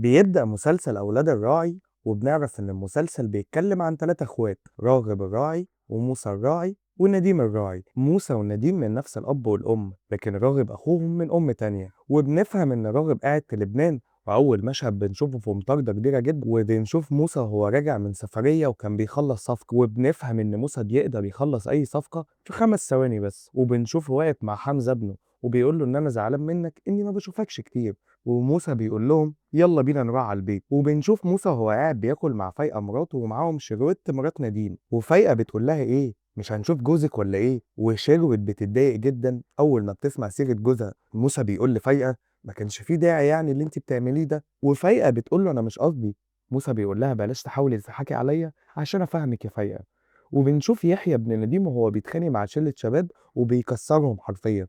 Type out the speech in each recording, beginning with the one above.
بيبدأ مسلسل أولاد الراعي، وبنعرف إن المسلسل بيتكلم عن 3 إخوات: راغب الراعي وموسى الراعي ونديم الراعي. موسى ونديم من نفس الأب والأم، لكن راغب أخوهم من أم تانية. وبنفهم إن راغب قاعد في لبنان، وأول مشهد بنشوفه في مطاردة كبيرة جدا، وبنشوف موسى وهو راجع من سفرية وكان بيخلص صفقة، وبنفهم إن موسى بيقدر يخلص أي صفقة في 5 ثواني بس. وبنشوفه واقف مع حمزة ابنه وبيقول له إن أنا زعلان منك إني ما بشوفكش كتير. وموسى بيقول لهم يلا بينا نروح على البيت. وبنشوف موسى وهو قاعد بياكل مع فايقة مراته، ومعاهم شروت مرات نديم. وفايقة بتقول لها ايه، مش هنشوف جوزك ولا ايه؟ وشروت بتتضايق جدا اول ما بتسمع سيرة جوزها. موسى بيقول لفايقة ما كانش فيه داعي يعني اللي انت بتعمليه ده. وفايقة بتقول له انا مش قصدي. موسى بيقول لها بلاش تحاولي تضحكي عليا عشان افهمك يا فايقة. وبنشوف يحيى ابن نديم وهو بيتخانق مع شلة شباب وبيكسرهم حرفيا.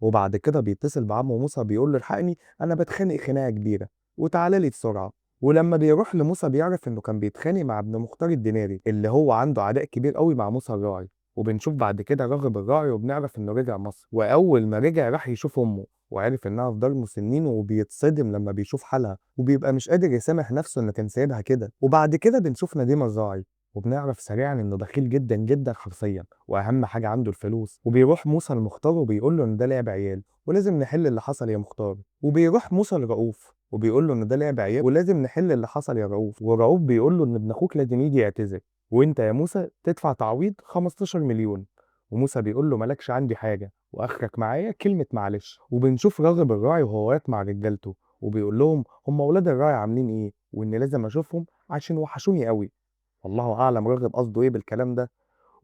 وبعد كده بيتصل بعمه موسى بيقول له الحقني انا بتخانق خناقه كبيره وتعالى لي بسرعه. ولما بيروح لموسى بيعرف انه كان بيتخانق مع ابن مختار الديناري اللي هو عنده عداء كبير قوي مع موسى الراعي. وبنشوف بعد كده راغب الراعي وبنعرف انه رجع مصر، واول ما رجع راح يشوف امه وعرف انها في دار مسنين، وبيتصدم لما بيشوف حالها وبيبقى مش قادر يسامح نفسه انه كان سايبها كده. وبعد كده بنشوف نديم الراعي وبنعرف سريعا انه بخيل جدا جدا حرفيا، واهم حاجه عنده الفلوس. وبيروح موسى المختار وبيقول له ان ده لعب عيال ولازم نحل اللي حصل يا مختار. وبيروح موسى لرؤوف وبيقول له ان ده لعب عيال ولازم نحل اللي حصل يا رؤوف. ورؤوف بيقول له ان ابن اخوك لازم يجي يعتذر، وانت يا موسى تدفع تعويض 15 مليون. وموسى بيقول له مالكش عندي حاجه واخرك معايا كلمه معلش. وبنشوف راغب الراعي وهو واقف مع رجالته وبيقول لهم هم اولاد الراعي عاملين ايه، وان لازم اشوفهم عشان وحشوني قوي. والله اعلم راغب قصده ايه بالكلام ده.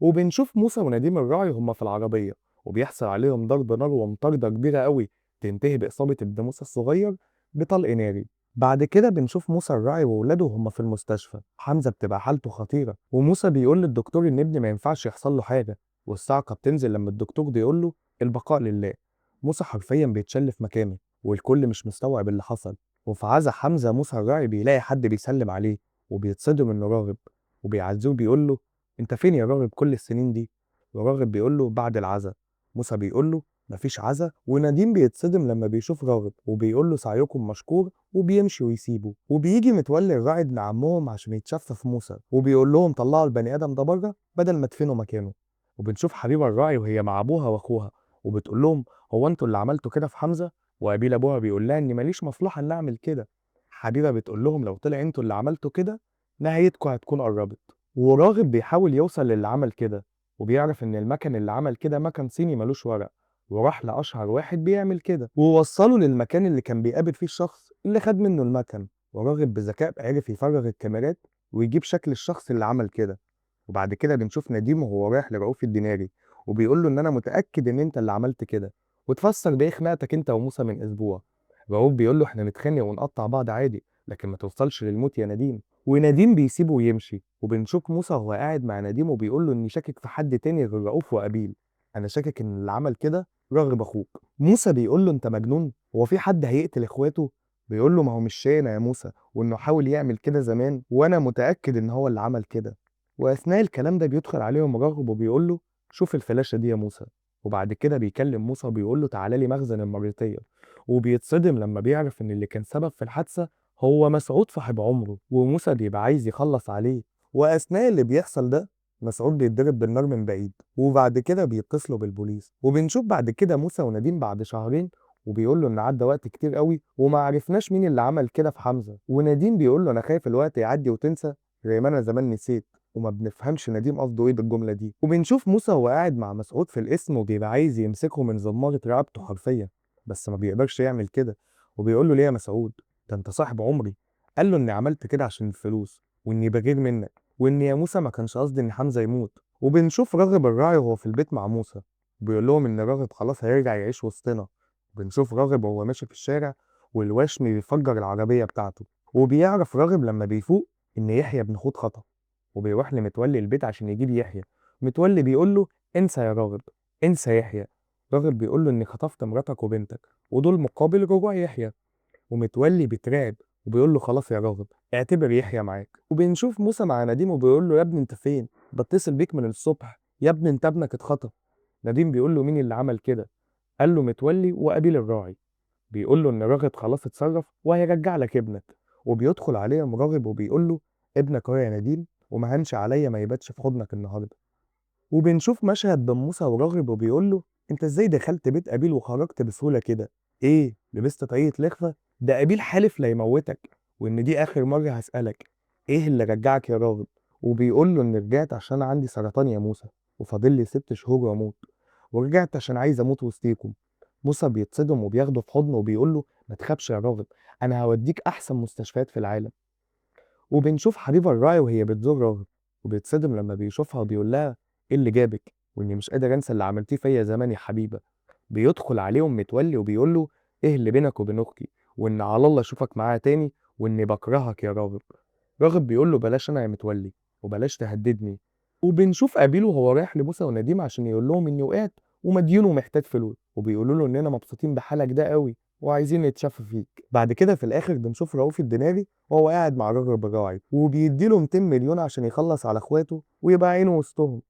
وبنشوف موسى ونديم الراعي هما في العربية وبيحصل عليهم ضرب نار ومطاردة كبيرة قوي تنتهي بإصابة ابن موسى الصغير بطلق ناري. بعد كده بنشوف موسى الراعي وولاده هما في المستشفى. حمزة بتبقى حالته خطيرة، وموسى بيقول للدكتور إن ابني ما ينفعش يحصل له حاجة، والصعقة بتنزل لما الدكتور بيقول له البقاء لله. موسى حرفيا بيتشل في مكانه والكل مش مستوعب اللي حصل. وفي عزا حمزة موسى الراعي بيلاقي حد بيسلم عليه وبيتصدم إنه راغب، وبيعزوه بيقول له انت فين يا راغب كل السنين دي؟ وراغب بيقول له بعد العزا. موسى بيقول له مفيش عزا. ونديم بيتصدم لما بيشوف راغب وبيقول له سعيكم مشكور، وبيمشي ويسيبه. وبيجي متولي الراعي ابن عمهم عشان يتشفى موسى وبيقول لهم طلعوا البني ادم ده بره بدل ما تدفنوا مكانه. وبنشوف حبيبه الراعي وهي مع ابوها واخوها وبتقول لهم هو انتوا اللي عملتوا كده في حمزه؟ وقابيل ابوها بيقول لها اني ماليش مصلحه ان اعمل كده. حبيبه بتقول لهم لو طلع انتوا اللي عملتوا كده نهايتكم هتكون قربت. وراغب بيحاول يوصل للي عمل كده وبيعرف ان المكن اللي عمل كده مكن صيني ملوش ورق، وراح لاشهر واحد بيعمل كده ووصله للمكان اللي كان بيقابل فيه الشخص اللي خد منه المكن. وراغب بذكاء عرف يفرغ الكاميرات ويجيب شكل الشخص اللي عمل كده. وبعد كده بنشوف نديم وهو رايح لرؤوف الديناري وبيقول له ان انا متاكد ان انت اللي عملت كده، وتفسر بايه خناقتك انت وموسى من اسبوع. رؤوف بيقول له احنا نتخانق ونقطع بعض عادي لكن ما توصلش للموت يا نديم. ونديم بيسيبه ويمشي. وبنشوف موسى وهو قاعد مع نديم وبيقول له اني شاكك في حد تاني غير رؤوف وقابيل. انا شاكك ان اللي عمل كده راغب اخوك. موسى بيقول له انت مجنون، هو في حد هيقتل اخواته؟ بيقول له ما هو مش شاينا يا موسى، وانه حاول يعمل كده زمان وانا متاكد ان هو اللي عمل كده. واثناء الكلام ده بيدخل عليهم راغب وبيقول له شوف الفلاشه دي يا موسى. وبعد كده بيكلم موسى وبيقول له تعالى لي مخزن المريطيه. وبيتصدم لما بيعرف ان اللي كان سبب في الحادثه هو مسعود صاحب عمره، وموسى بيبقى عايز يخلص عليه. واثناء اللي بيحصل ده مسعود بيتضرب بالنار من بعيد، وبعد كده بيتصلوا بالبوليس. وبنشوف بعد كده موسى ونديم بعد شهرين وبيقول له ان عدى وقت كتير قوي وما عرفناش مين اللي عمل كده في حمزه. ونديم بيقول له انا خايف الوقت يعدي وتنسى زي ما انا زمان نسيت. وما بنفهمش نديم قصده ايه بالجمله دي. وبنشوف موسى وهو قاعد مع مسعود في القسم وبيبقى عايز يمسكه من زمارة رقبته حرفيا، بس ما بيقدرش يعمل كده. وبيقول له ليه يا مسعود؟ ده انت صاحب عمري. قال له اني عملت كده عشان الفلوس واني بغير منك، وان يا موسى ما كانش قصدي ان حمزه يموت. وبنشوف راغب الراعي وهو في البيت مع موسى بيقول لهم ان راغب خلاص هيرجع يعيش وسطنا. بنشوف راغب وهو ماشي في الشارع والوشم بيفجر العربيه بتاعته. وبيعرف راغب لما بيفوق ان يحيى ابن خود خطف، وبيروح لمتولي البيت عشان يجيب يحيى. متولي بيقول له انسى يا راغب، انسى يحيى. راغب بيقول له اني خطفت مراتك وبنتك ودول مقابل رجوع يحيى. ومتولي بيترعب وبيقول له خلاص يا راغب اعتبر يحيى معاك. وبنشوف موسى مع نديم وبيقول له يا ابني انت فين؟ بتصل بيك من الصبح يا ابني انت ابنك اتخطف. نديم بيقول له مين اللي عمل كده؟ قال له متولي وقابيل الراعي. بيقول له ان راغب خلاص اتصرف وهيرجع لك ابنك. وبيدخل عليهم راغب وبيقول له ابنك اهو يا نديم، وما هنش عليا ما يباتش في حضنك النهارده. وبنشوف مشهد بين موسى وراغب وبيقول له انت ازاي دخلت بيت ابيل وخرجت بسهوله كده؟ ايه لبست طاقية لخفه؟ ده ابيل حالف لا يموتك، وان دي اخر مره هسالك، ايه اللي رجعك يا راغب؟ وبيقول له ان رجعت عشان عندي سرطان يا موسى، وفاضل لي 6 شهور واموت، ورجعت عشان عايز اموت وسطيكم. موسى بيتصدم وبياخده في حضنه وبيقول له ما تخافش يا راغب، انا هوديك احسن مستشفيات في العالم. وبنشوف حبيبة الراعي وهي بتزور راغب، وبيتصدم لما بيشوفها وبيقول لها ايه اللي جابك، واني مش قادر انسى اللي عملتيه فيا زمان يا حبيبة. بيدخل عليهم متولي وبيقول له ايه اللي بينك وبين اختي، وان على الله اشوفك معاها تاني، واني بكرهك يا راغب. راغب بيقول له بلاش انا يا متولي، وبلاش تهددني. وبنشوف قابيل وهو رايح لموسى ونديم عشان يقول لهم اني وقعت ومديون ومحتاج فلوس، وبيقولوا له اننا مبسوطين بحالك ده قوي وعايزين نتشفى فيك. بعد كده في الاخر بنشوف رؤوف الديناري وهو قاعد مع راغب الراعي وبيديله 200 مليون عشان يخلص على اخواته ويبقى عينه وسطهم.